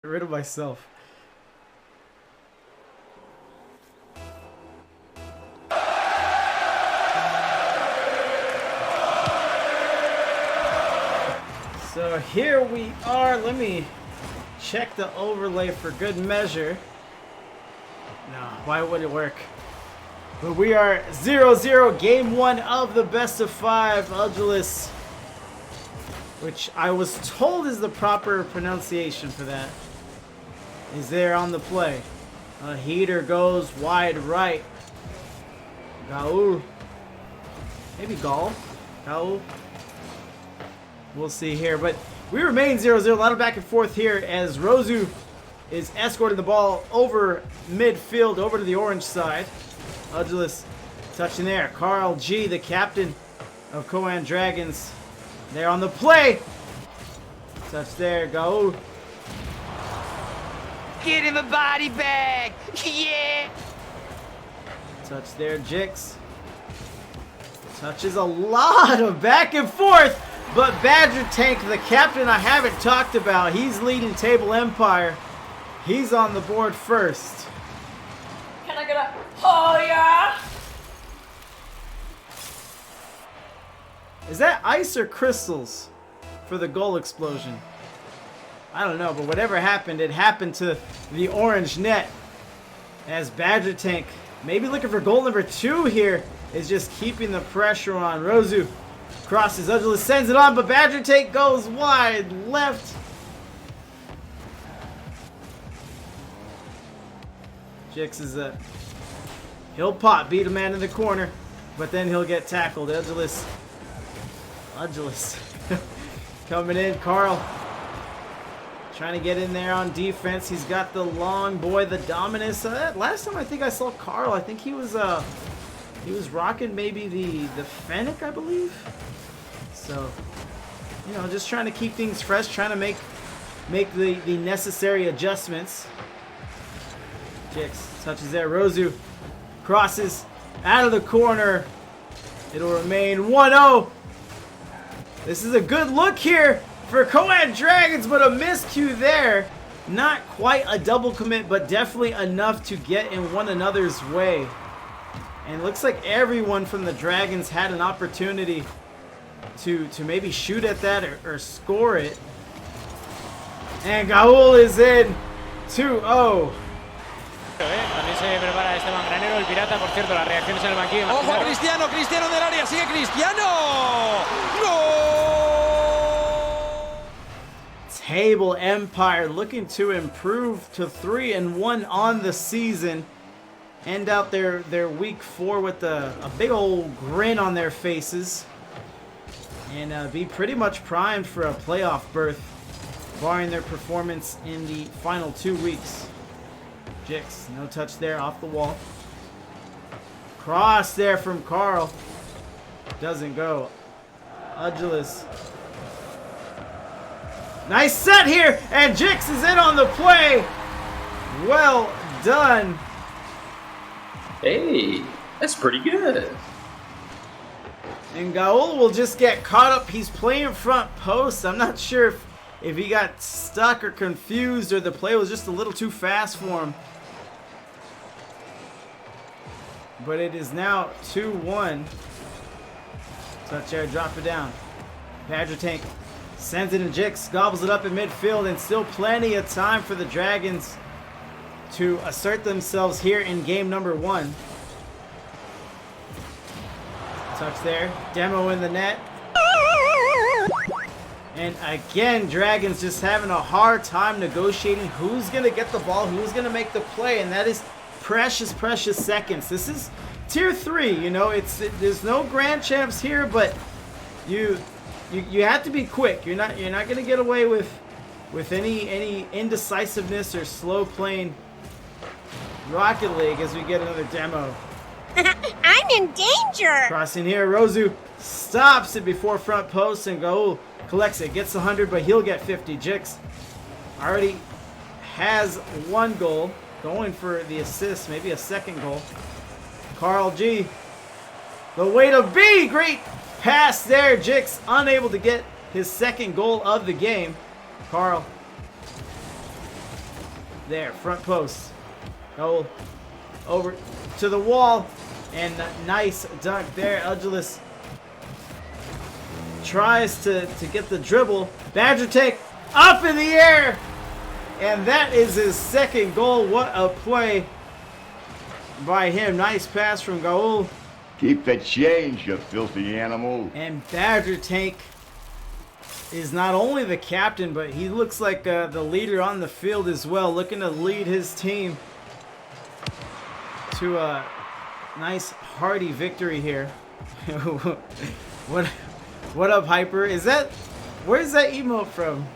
Get rid of myself. So here we are. Let me check the overlay for good measure. No, why would it work? But we are 0-0, game one of the best of five. Udulus, which I was told is the proper pronunciation for that, is there on the play. A heater goes wide right. Gaul. Maybe Gaul. Gaul. We'll see here. But we remain 0-0. A lot of back and forth here as Rozu is escorting the ball over midfield, over to the orange side. Udulus touching there. Carl G, the captain of Koan Dragons. There on the play. Touch there. Gaul. Get him a body bag! Yeah! Touch there, Jix. Touches a lot of back and forth, but Badger Tank, the captain I haven't talked about, he's leading Table Empire. He's on the board first. Can I get a oh yeah? Is that ice or crystals for the goal explosion? I don't know, but whatever happened, it happened to the orange net. As Badger Tank, maybe looking for goal number 2 here, is just keeping the pressure on. Rozu crosses, Udulus sends it on, but Badger Tank goes wide left. Jix is he'll pop, beat a man in the corner, but then he'll get tackled. Udulus coming in. Carl trying to get in there on defense. He's got the long boy, the Dominus. Last time I think I saw Carl, I think he was rocking maybe the Fennec, I believe. So, you know, just trying to keep things fresh, trying to make the necessary adjustments. Jix touches there. Rozu crosses out of the corner. It'll remain 1-0. This is a good look here for Koan Dragons, but a miscue there. Not quite a double commit, but definitely enough to get in one another's way. And it looks like everyone from the Dragons had an opportunity to maybe shoot at that or score it. And Gaul is in 2-0. También se prepara Esteban Granero, el pirata, por cierto, las reacciones en el banquillo. ¡Ojo, Cristiano! ¡Cristiano del área! ¡Sigue Cristiano! ¡Gol! Table Empire looking to improve to 3-1 on the season. End out their week 4 with a big old grin on their faces. And be pretty much primed for a playoff berth, barring their performance in the final 2 weeks. Jix, no touch there, off the wall. Cross there from Carl. Doesn't go. Udulus. Nice set here, and Jix is in on the play. Well done. Hey, that's pretty good. And Gaul will just get caught up. He's playing front post. I'm not sure if he got stuck or confused or the play was just a little too fast for him. But it is now 2-1. Touch there, drop it down. Badger Tank sends it in. Jix gobbles it up in midfield, and still plenty of time for the Dragons to assert themselves here in game number 1. Touch there. Demo in the net. And again, Dragons just having a hard time negotiating who's going to get the ball, who's going to make the play, and that is precious seconds. This is tier 3, you know, there's no grand champs here, but you have to be quick. You're not going to get away with any indecisiveness or slow playing Rocket League as we get another demo. I'm in danger! Crossing here, Rozu stops it before front post, and Gaul collects it, gets 100, but he'll get 50. Jix already has 1 goal, going for the assist, maybe a second goal. Carl G, the way to be! Great pass there. Jix unable to get his second goal of the game. Carl there, front post. Go over to the wall. And nice dunk there. Agilis tries to get the dribble. Badger take up in the air. And that is his second goal. What a play by him. Nice pass from Gaul. Keep the change, you filthy animal. And Badger Tank is not only the captain, but he looks like the leader on the field as well, looking to lead his team to a nice hearty victory here. What up, Hyper? Is that, where's that emote from?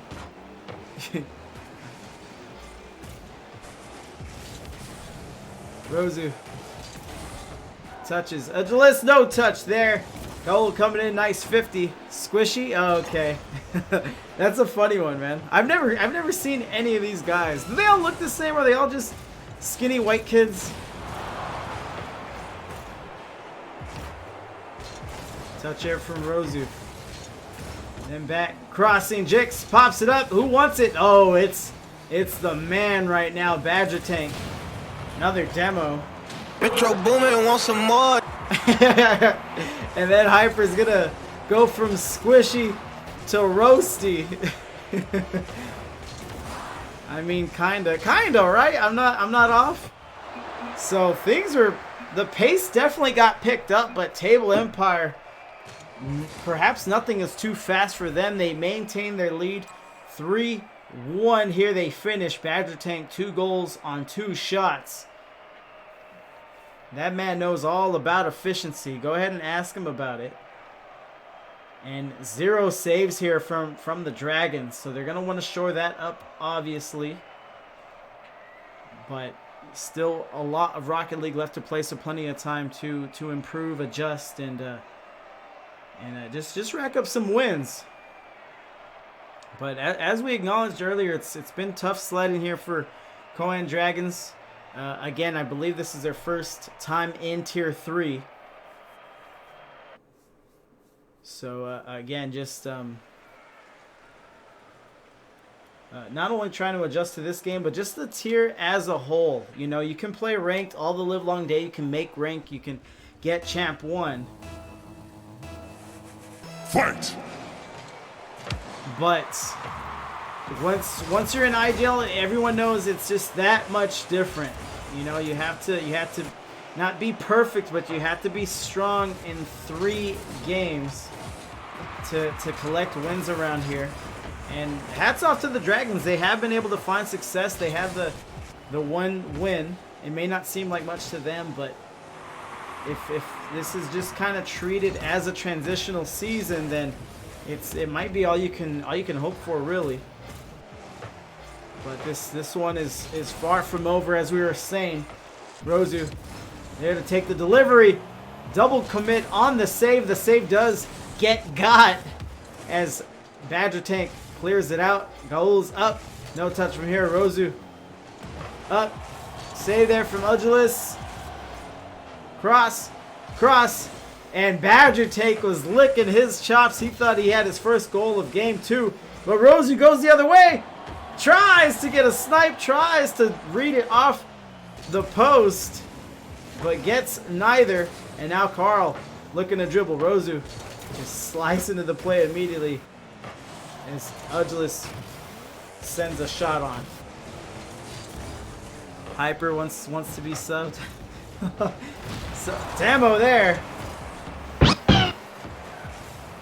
Rosu touches. Agilis, no touch there. Goal coming in, nice 50. Squishy? Oh, okay. That's a funny one, man. I've never seen any of these guys. Do they all look the same? Are they all just skinny white kids? Touch air from Rosu. Then back, crossing, Jix pops it up. Who wants it? Oh, it's the man right now, Badger Tank. Another demo. Metro Boomin wants some more. And then Hyper's gonna go from squishy to roasty. I mean, kinda, right? I'm not off. So things were, the pace definitely got picked up, but Table Empire, perhaps nothing is too fast for them. They maintain their lead, 3-1. Here they finish. Badger Tank 2 goals on 2 shots. That man knows all about efficiency. Go ahead and ask him about it. And 0 saves here from the Dragons. So they're going to want to shore that up, obviously. But still a lot of Rocket League left to play, so plenty of time to improve, adjust, and just rack up some wins. But as we acknowledged earlier, it's been tough sledding here for Koan Dragons. Again, I believe this is their first time in Tier 3. So, again, just not only trying to adjust to this game, but just the tier as a whole. You know, you can play ranked all the live long day. You can make rank. You can get Champ 1. Fight! But once you're in IGL, everyone knows it's just that much different. You know, you have to not be perfect, but you have to be strong in 3 games to collect wins around here. And hats off to the Dragons. They have been able to find success. They have the 1 win. It may not seem like much to them, but if this is just kind of treated as a transitional season, then it might be all you can hope for, really. But this one is far from over, as we were saying. Rosu there to take the delivery. Double commit on the save. The save does get got as Badger Tank clears it out. Goals up. No touch from here. Rosu up. Save there from Agilis. Cross. And Badger Tank was licking his chops. He thought he had his first goal of game 2. But Rosu goes the other way. Tries to get a snipe. Tries to read it off the post. But gets neither. And now Carl looking to dribble. Rosu just slice into the play immediately. As Agilis sends a shot on. Hyper wants to be subbed. So, Damo there.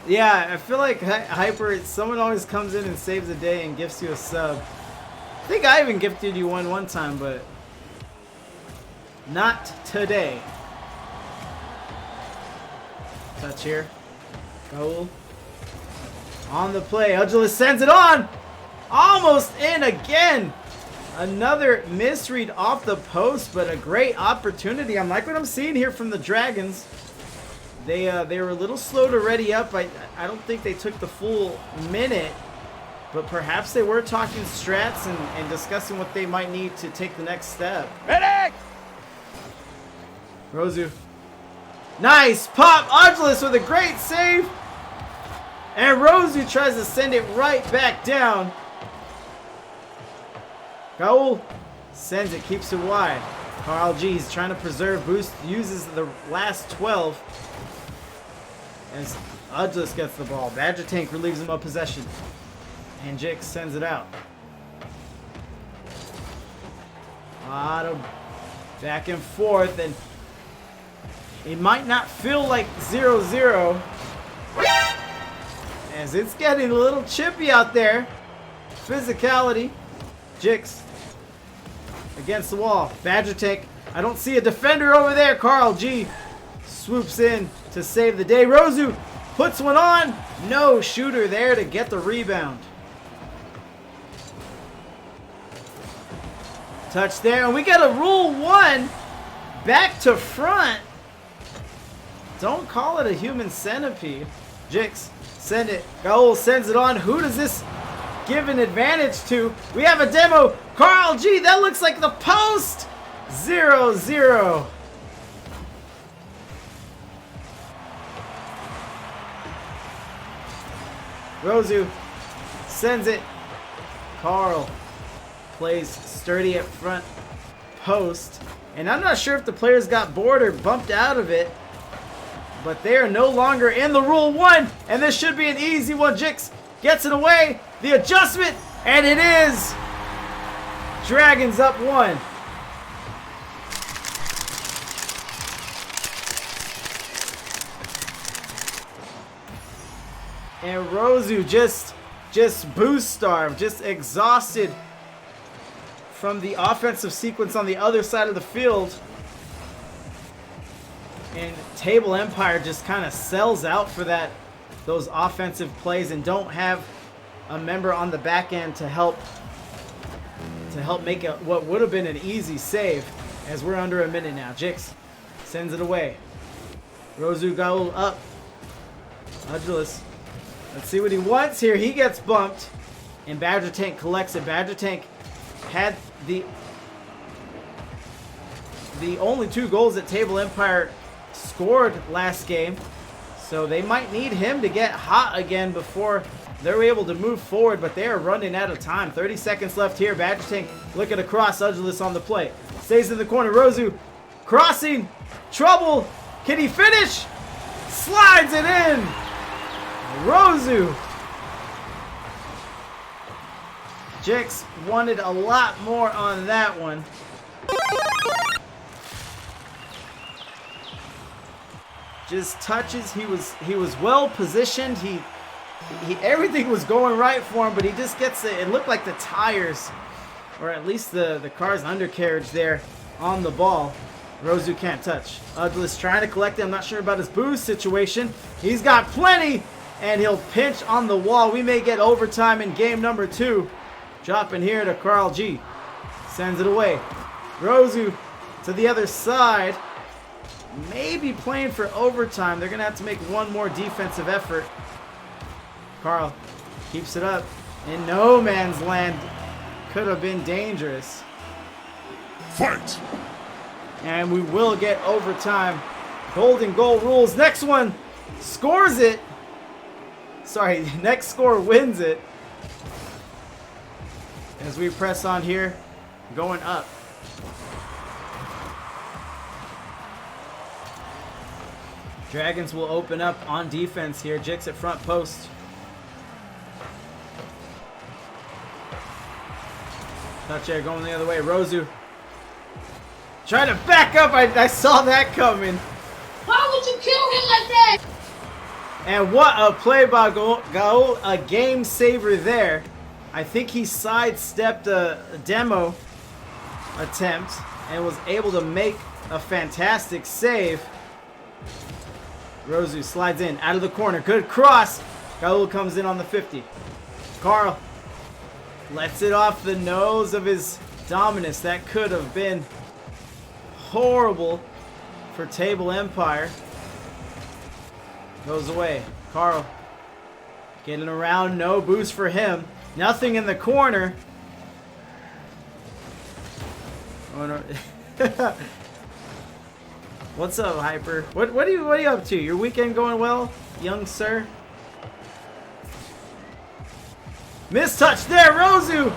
Yeah, I feel like Hyper, someone always comes in and saves the day and gifts you a sub. I think I even gifted you one time, but not today. Touch here. Goal. On the play. Agilis sends it on. Almost in again. Another misread off the post, but a great opportunity. I'm like what I'm seeing here from the Dragons. They were a little slow to ready up. I don't think they took the full minute, but perhaps they were talking strats and discussing what they might need to take the next step. Medic! Rosu. Nice pop. Agilis with a great save. And Rosu tries to send it right back down. Gaul Sends it, keeps it wide. Carl G is trying to preserve boost, uses the last 12. As Udless gets the ball. Badger Tank relieves him of possession. And Jix sends it out. A lot of back and forth, and it might not feel like 0-0 as it's getting a little chippy out there. Physicality. Jix against the wall. Badger Tank. I don't see a defender over there. Carl G swoops in to save the day. Rozu puts one on. No shooter there to get the rebound. Touch there, and we got a rule 1 back to front. Don't call it a human centipede. Jix, send it. Gaul sends it on. Who does this give an advantage to? We have a demo. Carl G, that looks like the post. 0-0. Rozu sends it. Carl plays sturdy at front post. And I'm not sure if the players got bored or bumped out of it. But they are no longer in the rule 1. And this should be an easy one. Jix gets it away. The adjustment. And it is. Dragons up 1. And Rozu just boost starved. Just exhausted from the offensive sequence on the other side of the field. And Table Empire just kind of sells out for those offensive plays and don't have a member on the back end to help make what would have been an easy save, as we're under a minute now. Jix sends it away. Rozu Gaul up. Udulus. Let's see what he wants here. He gets bumped. And Badger Tank collects it. Badger Tank had the only 2 goals that Table Empire scored last game. So they might need him to get hot again before they're able to move forward, but they are running out of time. 30 seconds left here. Badger Tank looking across. Udulus on the play. Stays in the corner. Rozu crossing. Trouble. Can he finish? Slides it in. Rozu. Jix wanted a lot more on that one. Just touches. He was well positioned. He everything was going right for him, but he just gets it. It looked like the tires, or at least the car's undercarriage there on the ball. Rozu can't touch. Udless trying to collect it. I'm not sure about his boost situation. He's got plenty, and he'll pinch on the wall. We may get overtime in game number 2. Dropping here to Carl G. Sends it away. Rozu to the other side. Maybe playing for overtime. They're going to have to make one more defensive effort. Carl keeps it up. In no man's land. Could have been dangerous. Fight! And we will get overtime. Golden goal rules. Next one scores it. Sorry, next score wins it. As we press on here, going up. Dragons will open up on defense here. Jix at front post. Touch air going the other way. Rozu trying to back up. I saw that coming. Why would you kill him like that? And what a play by Gaul. A game saver there. I think he sidestepped a demo attempt and was able to make a fantastic save. Rozu slides in out of the corner. Good cross. Gaul comes in on the 50. Carl lets it off the nose of his Dominus. That could have been horrible for Table Empire. Goes away. Carl getting around. No boost for him. Nothing in the corner. Oh no. What's up, Hyper? What are you up to? Your weekend going well, young sir? Mistouch there, Rozu!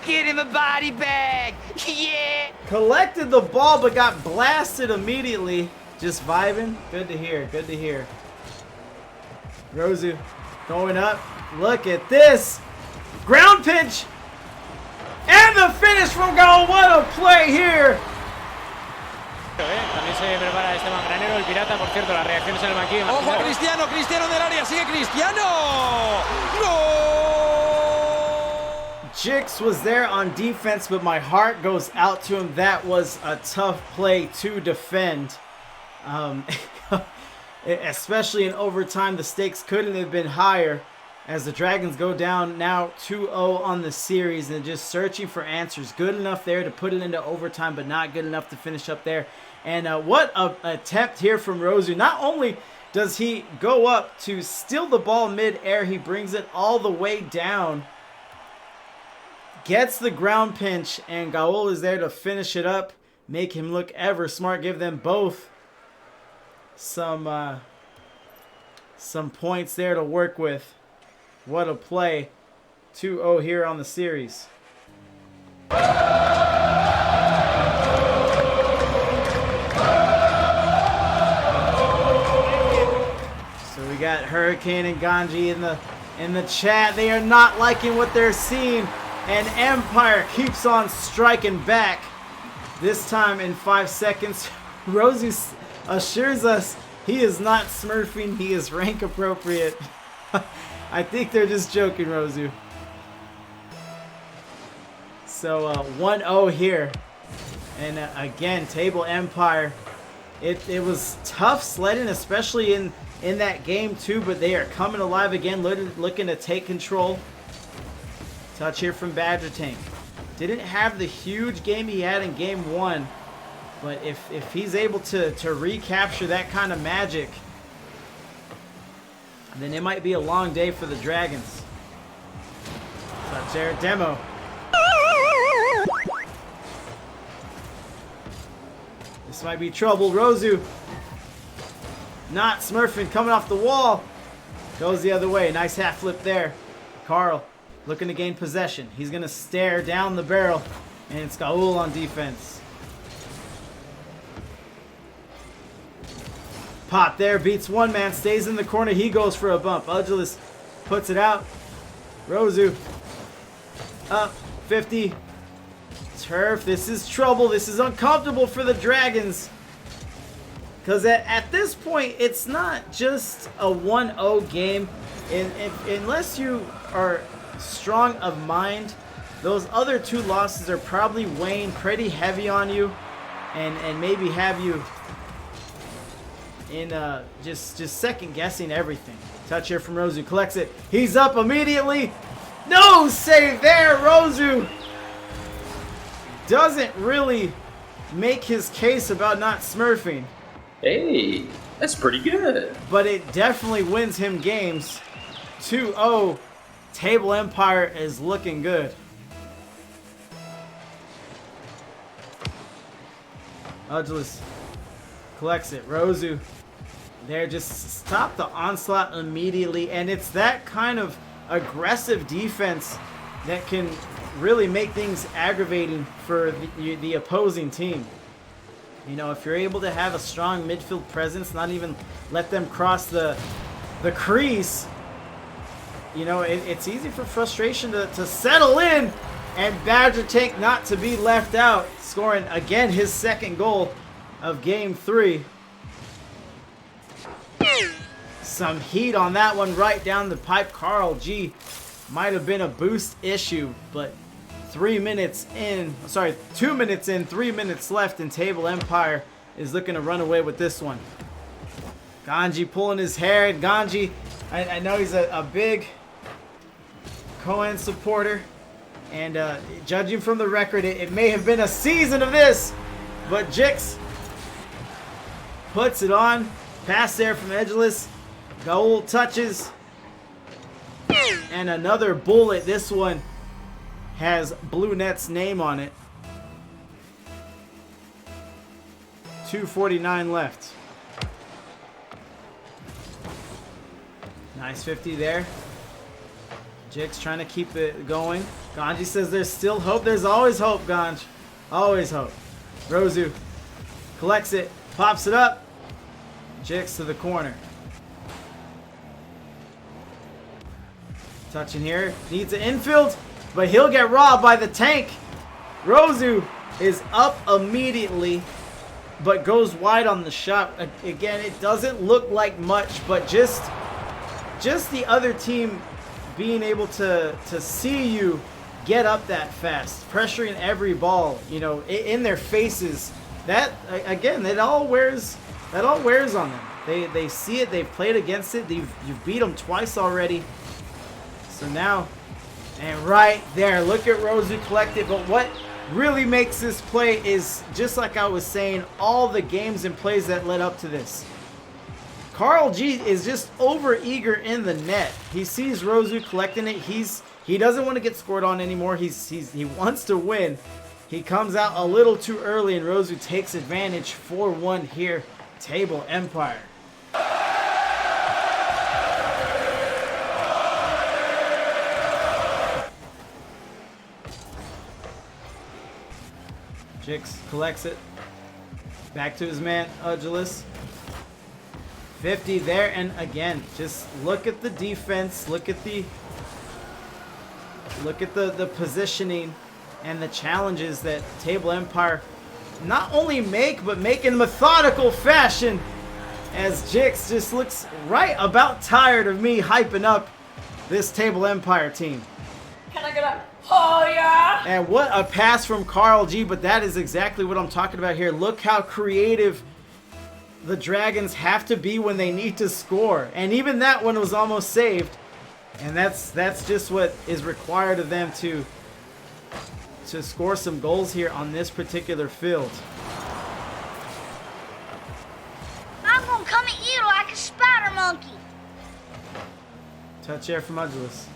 Get in the body bag! Yeah. Collected the ball, but got blasted immediately. Just vibing. Good to hear. Good to hear. Rosu going up. Look at this. Ground pitch. And the finish from Koan. What a play here. También se prepara este mangranero, el pirata, por cierto, las reacciones en el banquillo. Ojo a Cristiano, Cristiano del área, sigue Cristiano. ¡Gol! Jix was there on defense, but my heart goes out to him. That was a tough play to defend. Especially in overtime, the stakes couldn't have been higher as the Dragons go down now 2-0 on the series and just searching for answers. Good enough there to put it into overtime, but not good enough to finish up there. And what an attempt here from Rosu. Not only does he go up to steal the ball mid-air, he brings it all the way down. Gets the ground pinch, and Koan is there to finish it up. Make him look ever smart. Give them both some points there to work with. What a play. 2-0 here on the series. So we got Hurricane and Ganji in the chat. They are not liking what they're seeing. And Empire keeps on striking back. This time in 5 seconds. Rosu assures us he is not smurfing. He is rank appropriate. I think they're just joking, Rosu. So 1-0 here. And again, Table Empire. It was tough sledding, especially in that game too, but they are coming alive again, looking to take control. Touch here from Badger Tank. Didn't have the huge game he had in game 1, but if he's able to recapture that kind of magic, then it might be a long day for the Dragons. Touch there, Demo. This might be trouble. Rosu not smurfing, coming off the wall. Goes the other way. Nice half flip there. Carl looking to gain possession. He's going to stare down the barrel, and it's Koan on defense. Pop there, beats one man, stays in the corner. He goes for a bump. Ugilus puts it out. Rosu up 50. Turf, this is trouble. This is uncomfortable for the Dragons. Because at this point, it's not just a 1-0 game. Unless you are strong of mind, those other two losses are probably weighing pretty heavy on you. And maybe have you in just second guessing everything. Touch here from Rosu, collects it. He's up immediately. No save there. Rosu doesn't really make his case about not smurfing. Hey, that's pretty good. But it definitely wins him games. 2-0. Table Empire is looking good. Ugilus collects it. Rosu there, just stop the onslaught immediately. And it's that kind of aggressive defense that can really make things aggravating for the opposing team. You know, if you're able to have a strong midfield presence, not even let them cross the crease, you know, it's easy for frustration to settle in. And Badger Tank not to be left out, scoring again his second goal of game 3. Some heat on that one right down the pipe. Carl G might have been a boost issue, but 2 minutes in, 3 minutes left, and Table Empire is looking to run away with this one. Ganji pulling his hair. Ganji, I know he's a big Koan supporter, and judging from the record, it may have been a season of this, but Jix puts it on. Pass there from Ugilus. Koan touches. And another bullet. This one has Blue Net's name on it. 2:49 left. Nice 50 there. Jix trying to keep it going. Ganji says there's still hope. There's always hope, Ganj. Always hope. Rosu collects it, pops it up. Jix to the corner. Touching here. Needs an infield, but he'll get robbed by the tank. Rosu is up immediately, but goes wide on the shot. Again, it doesn't look like much, but just the other team being able to see you get up that fast, pressuring every ball, you know, in their faces. That again, it all wears on them. They see it. They've played against it. You've beat them twice already. So now, and right there, look at Rosu collect it. But what really makes this play is, just like I was saying, all the games and plays that led up to this. Karl G is just over eager in the net. He sees Rosu collecting it. He doesn't want to get scored on anymore. He wants to win. He comes out a little too early, and Rosu takes advantage. 4-1 here. Table Empire. Jix collects it. Back to his man, Ugilus. 50 there, and again, just look at the defense. Look at the positioning and the challenges that Table Empire not only make, but make in methodical fashion, as Jix just looks right about tired of me hyping up this Table Empire team. Can I get a oh yeah? And what a pass from Karl G, but that is exactly what I'm talking about here. Look how creative the Dragons have to be when they need to score. And even that one was almost saved. And that's just what is required of them to score some goals here on this particular field. I'm gonna come at you like a spider monkey. Touch air from Ugilus.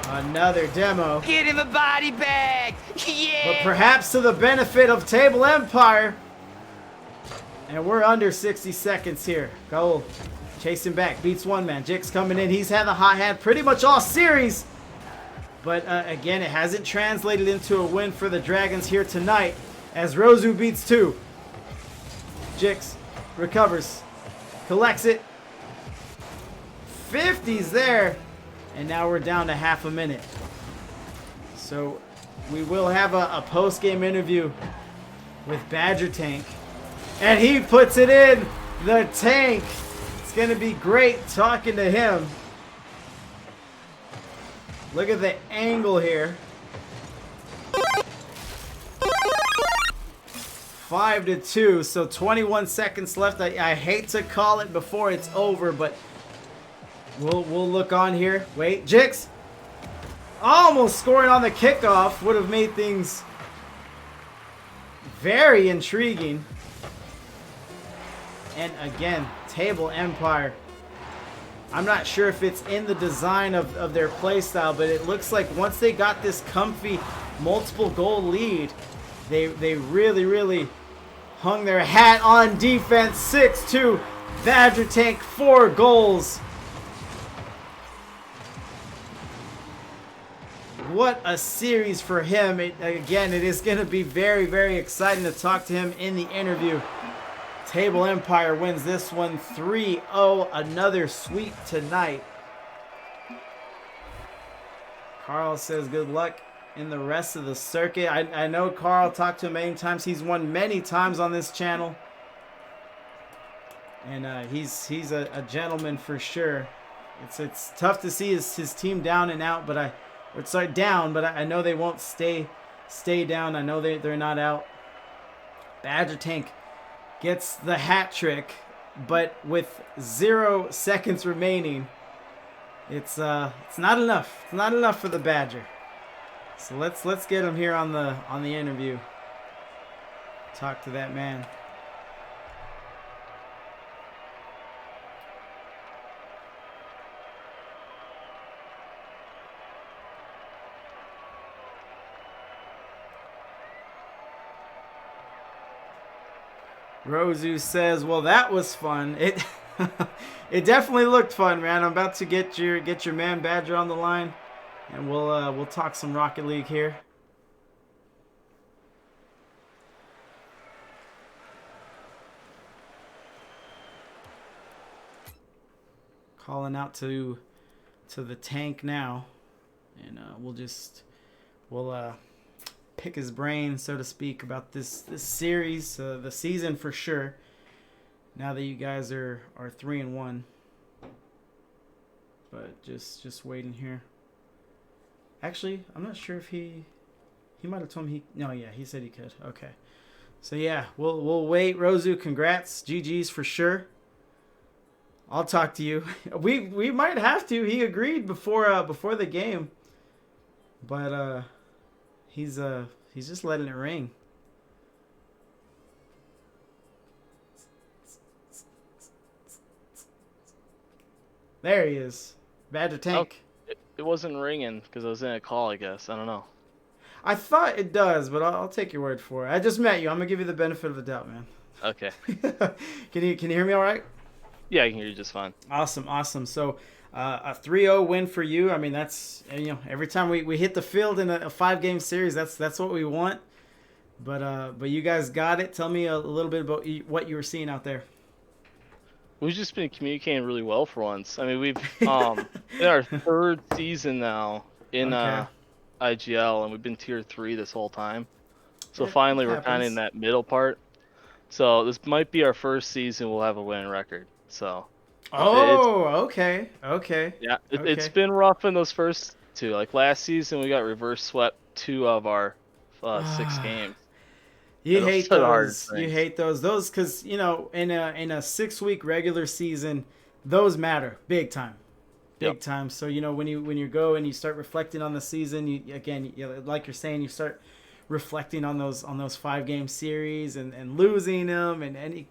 Another demo. Get him a body bag. Yeah. But perhaps to the benefit of Table Empire. And we're under 60 seconds here. Goal. Chasing back. Beats one man. Jix coming in. He's had the hot hand pretty much all series. But again, it hasn't translated into a win for the Dragons here tonight, as Rosu beats two. Jix recovers. Collects it. 50's there. And now we're down to half a minute. So we will have a post-game interview with Badger Tank. And he puts it in. The Tank. It's going to be great talking to him. Look at the angle here. 5-2. So 21 seconds left. I hate to call it before it's over, but We'll look on here. Wait, Jix almost scoring on the kickoff. Would have made things very intriguing. And again, Table Empire. I'm not sure if it's in the design of their play style, but it looks like once they got this comfy multiple goal lead, they really hung their hat on defense. 6-2. Badger Tank, 4 goals. What a series for him. Again, it is going to be very exciting to talk to him in the interview. Table Empire wins this one 3-0. Another sweep tonight. Karl says good luck in the rest of the circuit. I know Karl, talked to him many times. He's won many times on this channel. And he's a gentleman for sure. It's tough to see his team down and out, but I know they won't stay down. I know they're not out. Badger Tank gets the hat trick, but with 0 seconds remaining, it's not enough. It's not enough for the Badger. So let's get him here on the interview. Talk to that man. Rosu says, "Well, that was fun. It it definitely looked fun, man. I'm about to get your man Badger on the line, and we'll talk some Rocket League here." Calling out to the tank now, and we'll pick his brain, so to speak, about this series, the season for sure. Now that you guys are 3-1, but just waiting here. Actually, I'm not sure if he might have told me he said he could. Okay, so yeah, we'll wait. Rosu, congrats, GG's for sure. I'll talk to you. We might have to. He agreed before the game, but he's just letting it ring. There he is, Badger Tank. Oh, it wasn't ringing because I was in a call. I guess I don't know. I thought it does, but I'll take your word for it. I just met you. I'm gonna give you the benefit of the doubt, man. Okay. Can you hear me all right? Yeah, I can hear you just fine. Awesome. So a 3-0 win for you. I mean, that's, every time we hit the field in a 5-game series, that's what we want. But you guys got it. Tell me a little bit about what you were seeing out there. We've just been communicating really well for once. I mean, we've in our 3rd season now in IGL, and we've been tier 3 this whole time. So finally, we're kind of in that middle part. So this might be our 1st season we'll have a winning record. So. Okay. Yeah, it's been rough in those first 2. Like last season, we got reverse swept 2 of our 6 games. You hate those. You hate those. Those, because in a 6-week regular season, those matter big time. Big time. So when you go and you start reflecting on the season, like you're saying, you start reflecting on those 5-game series and losing them and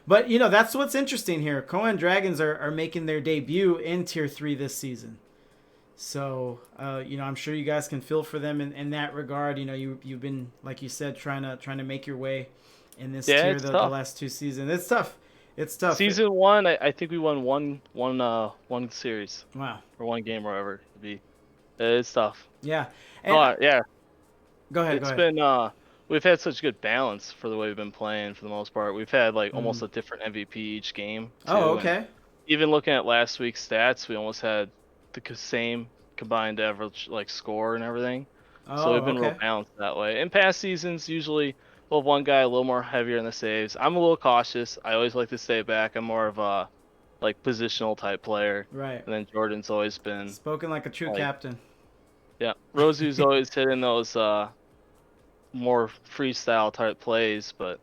but that's what's interesting here. Koan Dragons are making their debut in tier 3 this season, so I'm sure you guys can feel for them in that regard. You've been, like you said, trying to make your way in this tier the last 2 seasons. It's tough. Season 1, I think we won one series. Wow. Or 1 game, or whatever it be. It's tough. Yeah. Yeah. Go ahead. It's been we've had such good balance for the way we've been playing for the most part. We've had almost a different MVP each game. Too. Oh, okay. And even looking at last week's stats, we almost had the same combined average score and everything. So we've been real balanced that way. In past seasons, usually we'll have one guy a little more heavier in the saves. I'm a little cautious. I always like to stay back. I'm more of a positional type player. Right. And then Jordan's always been spoken like a true captain. Yeah, Rosu's always hitting those more freestyle type plays, but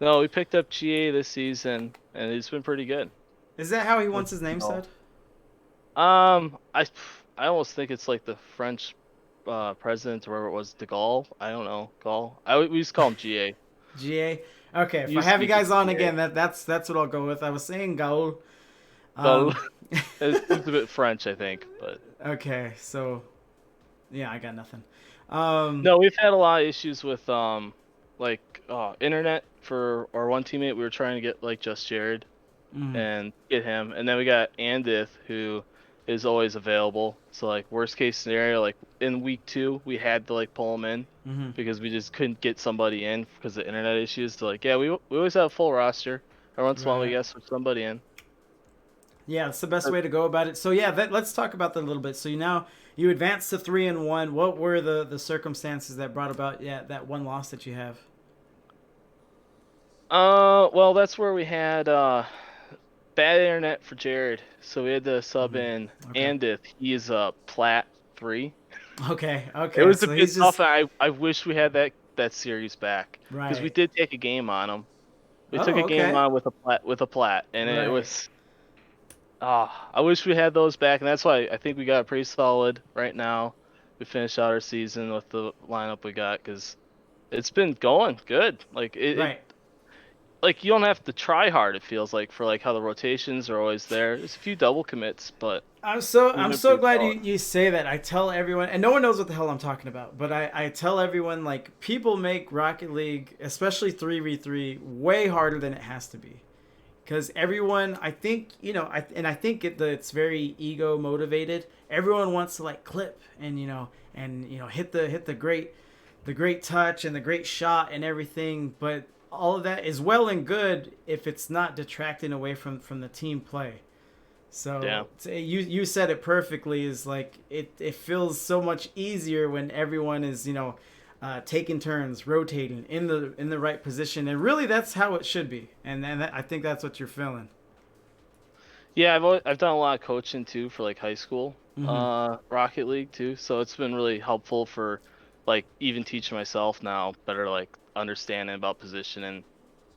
no, we picked up GA this season, and he's been pretty good. Is that how he wants his name said? I almost think it's like the French president or whatever it was, de Gaulle. I don't know, Gaulle. We used to call him GA. GA. Okay, if I have you guys on again, that's what I'll go with. I was saying Gaul. It's a bit French, I think, but okay, so. Yeah, I got nothing. No, we've had a lot of issues with internet for our one teammate. We were trying to get Just Jared and get him, and then we got Andith, who is always available. So worst case scenario, in week 2 we had to pull him in because we just couldn't get somebody in because of internet issues. So we always have a full roster. Every once in a while we get somebody in. Yeah, it's the best way to go about it. So yeah, let's talk about that a little bit. So you advanced to 3-1. What were the circumstances that brought about that one loss that you have? Well, that's where we had bad internet for Jared, so we had to sub in Andith. He is a Plat 3. Okay. It was a bit tough. I wish we had that series back because we did take a game on him. We took a game on with a Plat, and it was. I wish we had those back, and that's why I think we got pretty solid right now. We finished out our season with the lineup we got because it's been going good. like you don't have to try hard. It feels like for like how the rotations are always there. There's a few double commits, but I'm we've been so pretty glad solid. you say that. I tell everyone, and no one knows what the hell I'm talking about, but I tell everyone, like, people make Rocket League, especially 3v3, way harder than it has to be. Because everyone, I think, I think it's very ego motivated. Everyone wants to, like, clip and hit the great touch and the great shot and everything, but all of that is well and good if it's not detracting away from the team play. Yeah. So you said it perfectly. Is like it feels so much easier when everyone is taking turns, rotating in the right position, and really that's how it should be. And I think that's what you're feeling. Yeah, I've done a lot of coaching too for like high school, Rocket League too. So it's been really helpful for like even teaching myself now better like understanding about position. And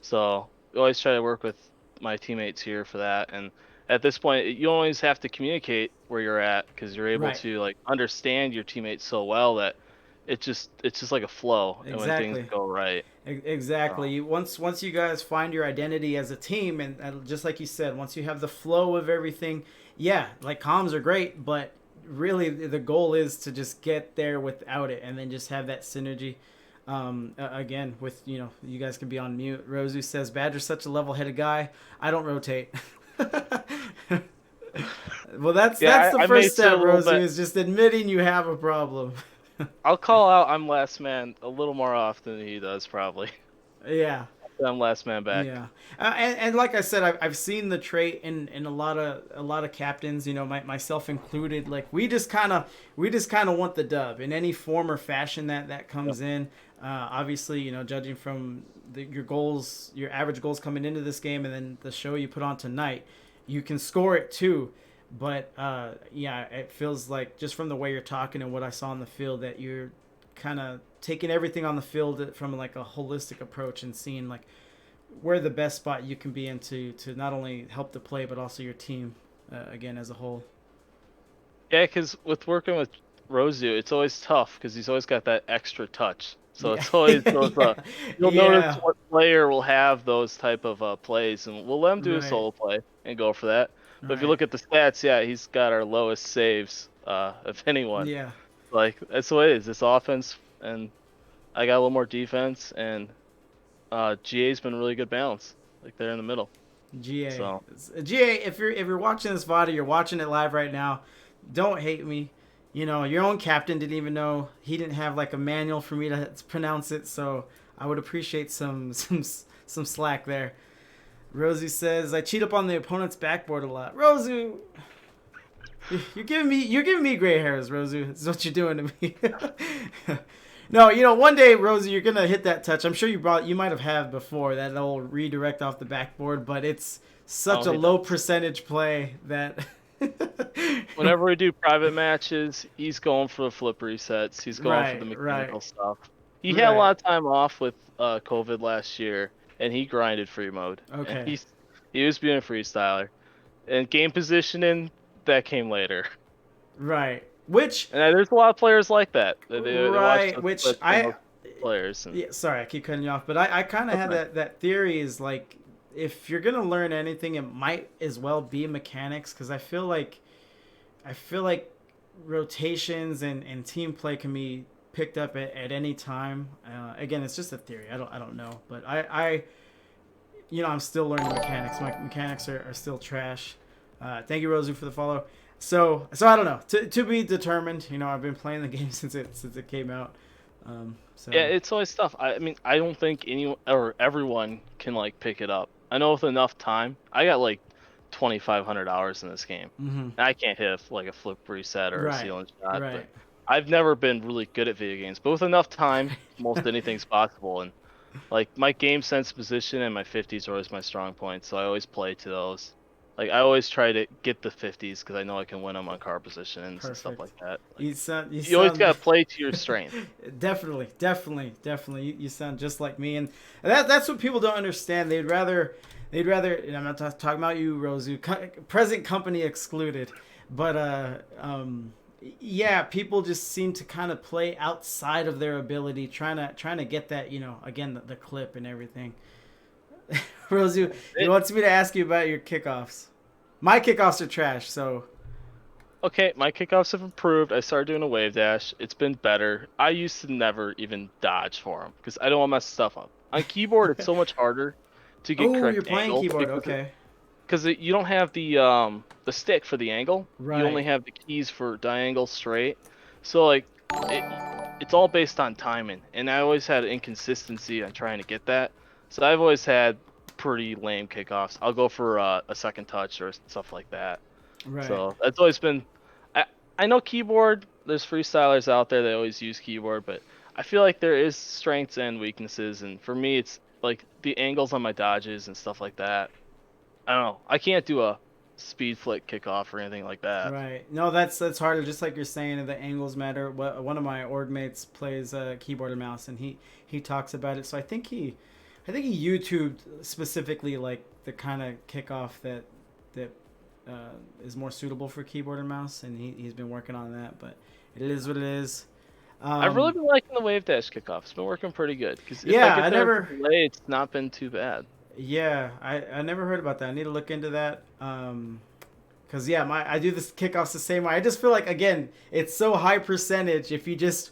so we always try to work with my teammates here for that. And at this point, you always have to communicate where you're at because you're able Right. to like understand your teammates so well that it's just like a flow and when things Exactly. go right. So, Exactly. Once you guys find your identity as a team, and just like you said, once you have the flow of everything, yeah, like comms are great, but really the goal is to just get there without it, and then just have that synergy. Again, with you guys can be on mute. Rosu says Badger's such a level-headed guy. I don't rotate. Well, that's yeah, the I may first sit a step, little Rosu, bit. is just admitting you have a problem. I'll call out I'm last man a little more often than he does probably. Yeah. I'm last man back. Yeah, and like I said, I've seen the trait in a lot of captains, myself included. Like we just kind of want the dub in any form or fashion that comes in. Obviously, judging from your goals, your average goals coming into this game, and then the show you put on tonight, you can score it too. But yeah, it feels like just from the way you're talking and what I saw on the field that you're kind of taking everything on the field from like a holistic approach and seeing like where the best spot you can be in to not only help the play but also your team again as a whole. Yeah, because with working with Rosu, it's always tough because he's always got that extra touch. So Yeah. it's always those. Yeah. You'll notice Yeah. what player will have those type of plays, and we'll let him do a Right. solo play and go for that. But if you Right. look at the stats, yeah, he's got our lowest saves of anyone. Yeah. Like that's what it is. This offense, and I got a little more defense, and GA's been really good balance. Like they're in the middle. GA. So GA, if you're watching this VOD, you're watching it live right now, don't hate me. Your own captain didn't even know. He didn't have like a manual for me to pronounce it, so I would appreciate some slack there. Rosie says, I cheat up on the opponent's backboard a lot. Rosie, you're giving me gray hairs, Rosie. This is what you're doing to me. No, one day, Rosie, you're gonna hit that touch. I'm sure you might have had before that little redirect off the backboard, but it's such a he low does. percentage play that. Whenever we do private matches, he's going for the flip resets. He's going for the Right. mechanical stuff. He had a Right. lot of time off with COVID last year, and he grinded free mode. And Okay. he was being a freestyler. And game positioning, that came later. Right. Which. And there's a lot of players like that. They watch Right. those Which clips from those players. And, Yeah. Sorry, I keep cutting you off, but I kind of had okay. that theory is like if you're gonna learn anything, it might as well be mechanics because I feel like rotations and team play can be picked up at any time. Again, it's just a theory. I don't know, but I'm still learning mechanics. My mechanics are still trash. Thank you, Rosie, for the follow. So I don't know. To be determined. I've been playing the game since it came out. So Yeah, it's always tough. I mean, I don't think anyone or everyone can like pick it up. I know with enough time, I got like 2,500 hours in this game. mm-hmm. I can't hit like a flip reset or a Right, ceiling shot, but right. I've never been really good at video games. But with enough time, most anything's possible. And like my game sense position and my 50s are always my strong points, so I always play to those. Like I always try to get the 50s because I know I can win them on car positions and stuff Perfect. like that. Like, You sound you always gotta play to your strength. definitely. You sound just like me, and that's what people don't understand. They'd rather. And I'm not talking about you, Rosu. Present company excluded, but yeah, people just seem to kind of play outside of their ability, trying to get that, again, the clip and everything. Rosie, he wants me to ask you about your kickoffs. My kickoffs are trash, so. Okay, my kickoffs have improved. I started doing a wave dash. It's been better. I used to never even dodge for them because I don't want to mess stuff up. On keyboard, it's so much harder to get Oh, you're correct playing angles keyboard. Okay. because you don't have the stick for the angle. You only Right. have the keys for diagonal, straight. So like it, it's all based on timing, and I always had inconsistency on trying to get that. So I've always had pretty lame kickoffs. I'll go for a second touch or stuff like that. Right. So that's always been. I I know keyboard. There's freestylers out there that always use keyboard, but I feel like there is strengths and weaknesses, and for me, it's like the angles on my dodges and stuff like that. I don't know. I can't do a speed flick kickoff or anything like that. Right. No, that's harder. Just like you're saying, the angles matter. One of my org mates plays keyboard and mouse, and he talks about it. So I think he YouTubed specifically like the kind of kickoff that is more suitable for keyboard and mouse, and he's been working on that. But it is what it is. I've really been liking the wave dash kickoff. It's been working pretty good. Because if Yeah, I get I there never. delay, it's not been too bad. Yeah, I never heard about that. I need to look into that. Cause yeah, I do this kickoffs the same way. I just feel like again, it's so high percentage if you just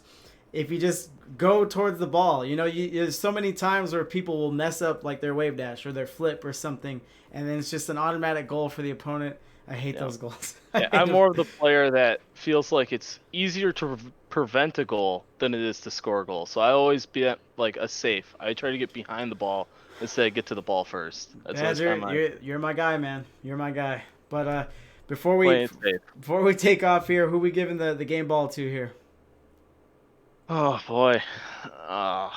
go towards the ball. You know, there's so many times where people will mess up like their wave dash or their flip or something, and then it's just an automatic goal for the opponent. I hate those goals. Yeah, I'm more of the player that feels like it's easier to prevent a goal than it is to score a goal. So I always be at like a safe. I try to get behind the ball instead of get to the ball first. That's always Badger, my you're my guy, man. You're my guy. But before playing safe. we take off here, who we giving the game ball to here? Oh boy. Uh,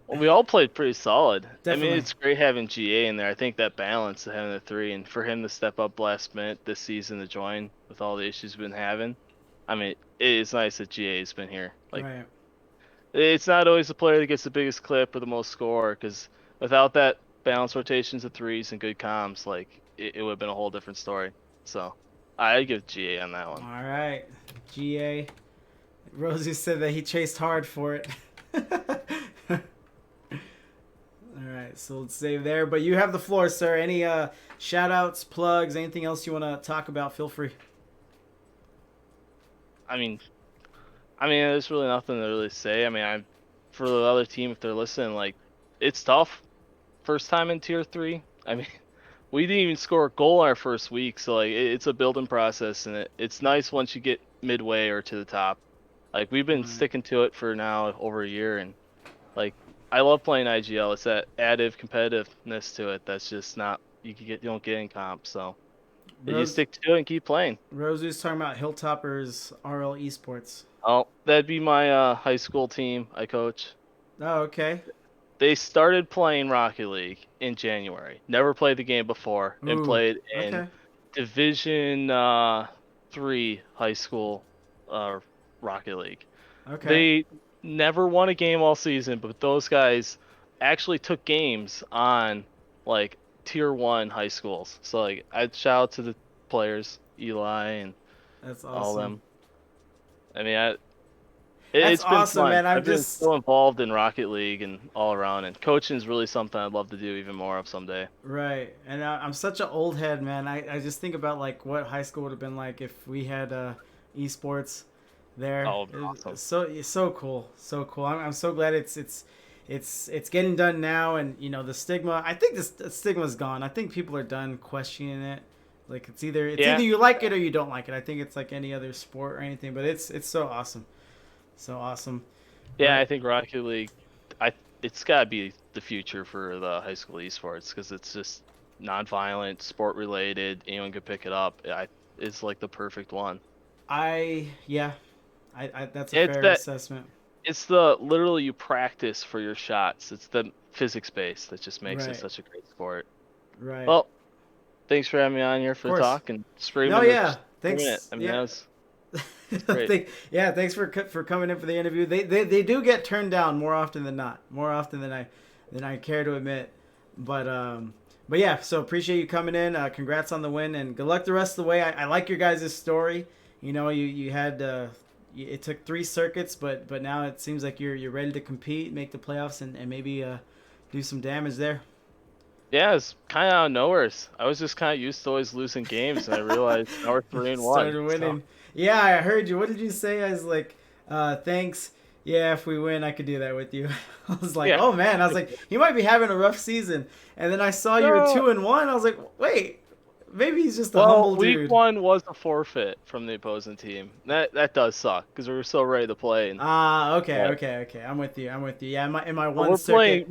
well, we all played pretty solid. I Definitely. mean, it's great having GA in there. I think that balance of having the three and for him to step up last minute this season to join with all the issues we've been having. I mean, it is nice that GA has been here. Like, Right. it's not always the player that gets the biggest clip or the most score, because without that balance rotations of threes and good comms, like it would have been a whole different story. So I'd give GA on that one. All right, GA. Rosie said that he chased hard for it. All right, so let's save there. But you have the floor, sir. Any shout outs, plugs, anything else you want to talk about, feel free. I mean, there's really nothing to really say. I mean, for the other team, if they're listening, like, it's tough. First time in tier 3. I mean, we didn't even score a goal our first week, so like it's a building process, and it's nice once you get midway or to the top. Like, we've been sticking to it for now over a year, and like, I love playing IGL. It's that additive competitiveness to it that's just not you don't get in comp. So you stick to it and keep playing. Rosie's talking about Hilltoppers RL Esports. Oh, that'd be my high school team I coach. Oh, okay. They started playing Rocket League in January. Never played the game before, and played in Division 3 high school Rocket League. Okay. They never won a game all season, but those guys actually took games on like tier 1 high schools. So like I'd shout out to the players, Eli and That's awesome. all them. I mean, That's it's been awesome, fun. man. I've been so involved in Rocket League and all around, and coaching is really something I'd love to do even more of someday. Right, and I'm such an old head, man. I just think about like what high school would have been like if we had esports there. Oh, awesome. So cool, so cool. I'm so glad it's getting done now, and you know the stigma. I think the stigma's gone. I think people are done questioning it. Like it's either you like it or you don't like it. I think it's like any other sport or anything, but it's so awesome. So awesome. Yeah, I think Rocket League, it's got to be the future for the high school esports because it's just non-violent, sport-related. Anyone could pick it up. It's like the perfect one. I that's a fair assessment. It's literally you practice for your shots. It's the physics base that just makes it such a great sport. Right. Well, thanks for having me on here for the talk and spray. No, yeah. Thanks. I mean, that was great. Thanks for coming in for the interview. They do get turned down more often than not. More often than I care to admit. But yeah, so appreciate you coming in. Congrats on the win and good luck the rest of the way. I like your guys' story. You know, you had it took 3 circuits, but now it seems like you're ready to compete, make the playoffs, and maybe do some damage there. Yeah, it's kind of out of nowhere. I was just kind of used to always losing games, and I realized now we're 3-1. Started winning. Yeah, I heard you. What did you say? I was like, thanks. Yeah, if we win, I could do that with you. I was like, Yeah. oh man. I was like, you might be having a rough season. And then I saw you were No. 2-1. I was like, wait, maybe he's just a Well, humble week dude. 1 was a forfeit from the opposing team. That does suck because we were so ready to play. And Okay. I'm with you. Yeah, in my one we're circuit.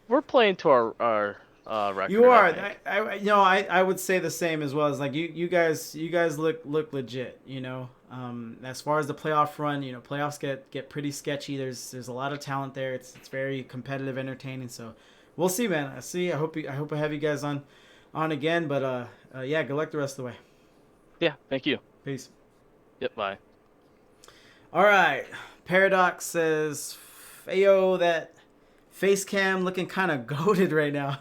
we're playing to our record. You are. I think. I would say the same as well. As like you guys look legit. As far as the playoff run, playoffs get pretty sketchy. There's a lot of talent there. It's very competitive, entertaining. So we'll see, man. I hope I have you guys on again. But yeah, good luck the rest of the way. Yeah. Thank you. Peace. Yep. Bye. All right. Paradox says, "Ayo, that face cam looking kind of goated right now."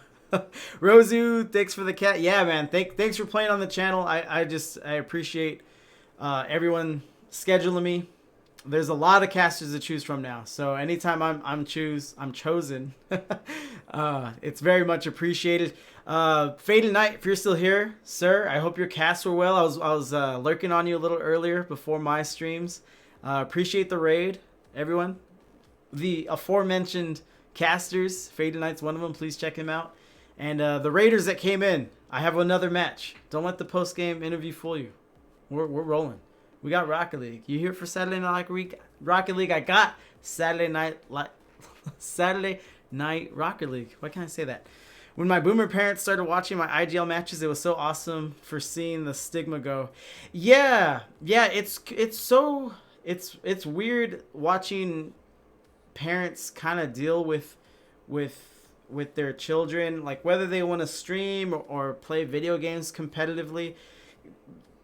Rosu, thanks for the cat. Yeah, man. Thanks for playing on the channel. I appreciate everyone scheduling me. There's a lot of casters to choose from now. So anytime I'm chosen. It's very much appreciated. Faded Knight, if you're still here, sir, I hope your casts were well. I was lurking on you a little earlier before my streams. Appreciate the raid, everyone. The aforementioned casters, Faded Knight's one of them. Please check him out. And the Raiders that came in, I have another match. Don't let the post-game interview fool you. We're rolling. We got Rocket League. You here for Saturday Night Rocket League? I got Saturday Night Rocket League. Why can't I say that? When my boomer parents started watching my IGL matches, it was so awesome for seeing the stigma go. Yeah, it's weird watching parents kind of deal with their children, like whether they want to stream or play video games competitively.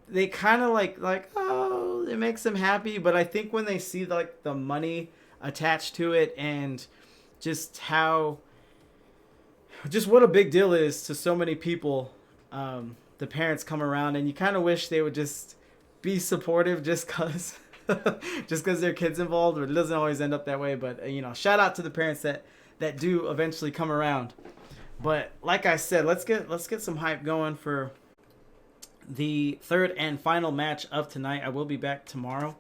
They kind of like oh, it makes them happy, but I think when they see like the money attached to it and just what a big deal is to so many people, the parents come around, and you kind of wish they would just be supportive just cause their kids involved. But it doesn't always end up that way. But shout out to the parents that do eventually come around. But like I said, let's get some hype going for the third and final match of tonight. I will be back tomorrow.